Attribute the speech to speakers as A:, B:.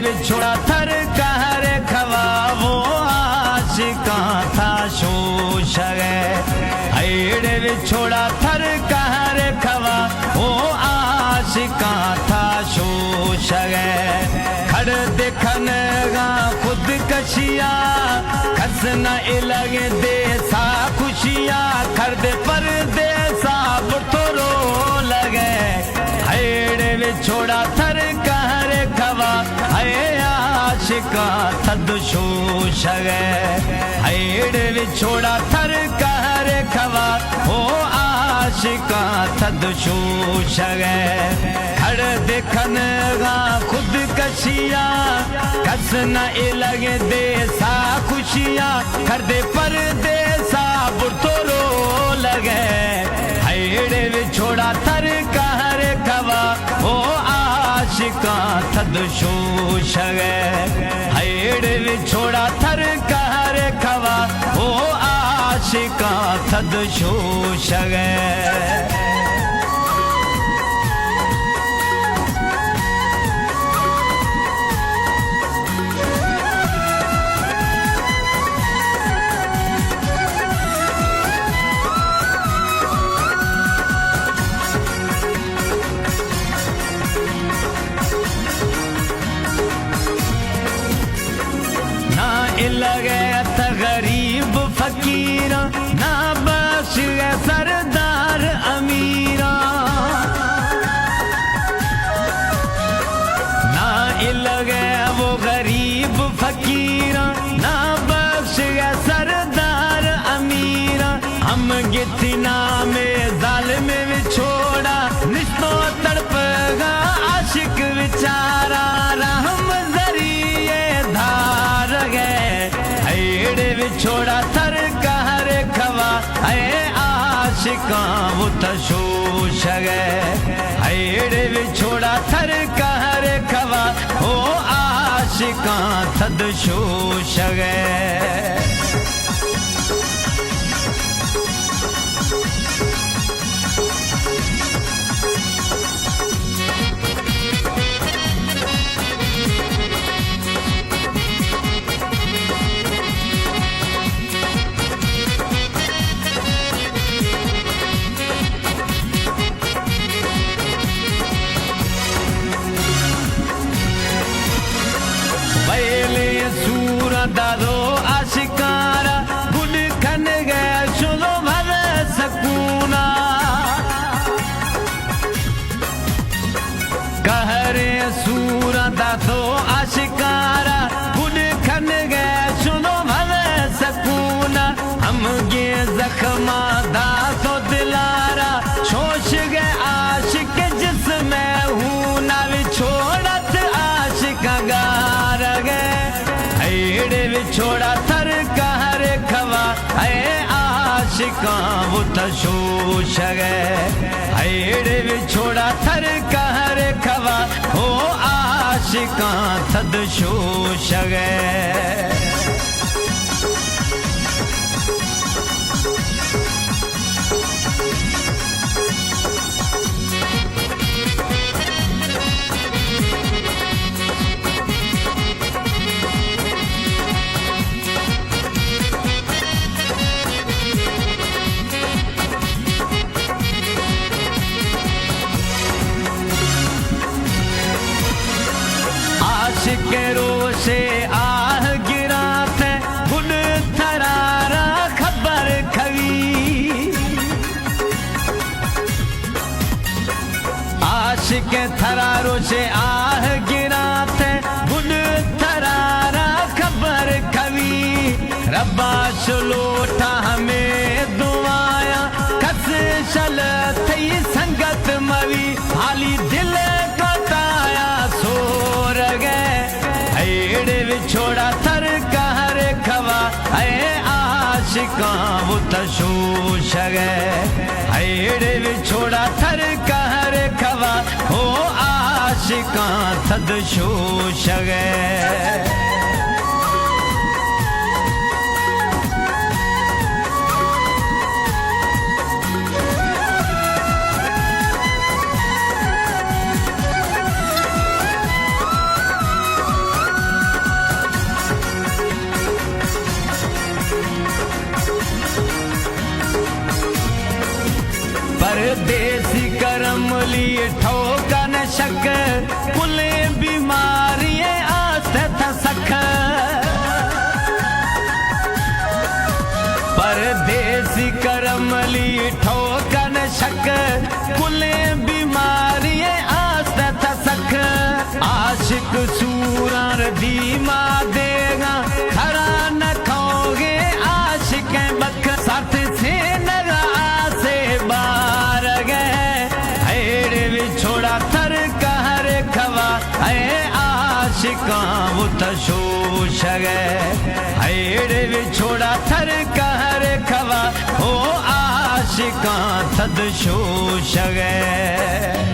A: छोड़ा थर कहर खवा वो आशिका था शोष गए छोड़ा थर कहर खवा वो आशिका था शोष गए खड़ देखन गा खुद कशिया खस न लगे दे सा खुशिया खड़ दे पर दे सा बुठोरो लगे हेड़े छोड़ा थर कहर खवा है आशिका थद शोष गए हेड़े छोड़ा थर कहर खवा हो आशिका थद शोष गए खड़ देखन गा खुद कशिया कस न लगे दे सा खुशिया कर दे पर दे सा बुठोरो लगे हेड़े छोड़ा थर कहर खवा हो आशिका थद शोष गए हेड़े छोड़ा थर कहर खवा हो आशिका थद शोष गए लगे त गरीब फकीर ना बख्श सरदार अमीरा ना लगे वो गरीब फकीर ना बख्श सरदार अमीरा हम गितना में जाल में विछोड़ा निस्तो तड़पगा आशिक विचारा रहम जरिए धार गए छोड़ा थर कहर खवा है आशिका वो तशोष गए हेड़े छोड़ा थर कहर खवा हो आशिका थद शोष गए दादो आशिकारा गुड खन गया चलो भर सकूना कहरे सूरा दादो आशिकारा गुड खन गया चलो भर सकूना हम ये जख्मा दासो दिलारा शोष गए आशिक जिसमें हूँ ना छोड़त आशिका गार गए छोड़ा थर कहर खवा है आशिका वो तशोष गए हेड़े छोड़ा थर कहर खवा हो आशिका थद शोष गए आशिकेरो से आह गिरा थे गुड थरारा खबर खवी आशिक थरारो से आह गिरा थे गुड थरारा खबर खवी रब्बा शलोटा हमें दुआया कस शल थी संगत मवी हाली दिल कताया सोर गए छोड़ा थर कहर खवा है आशिका वो तशोष गए हेड़े छोड़ा थर कहर खवा हो आशिका थद शोष गए सूरार दीमा देगा खरा न खाओगे आशिक बख साथ से नगा से बार गए हेड़े विछोड़ा थर कहर खवा है आशिका वो तशोश गए हेड़े विछोड़ा थर कहर खवा हो आशिका तद शोश गए।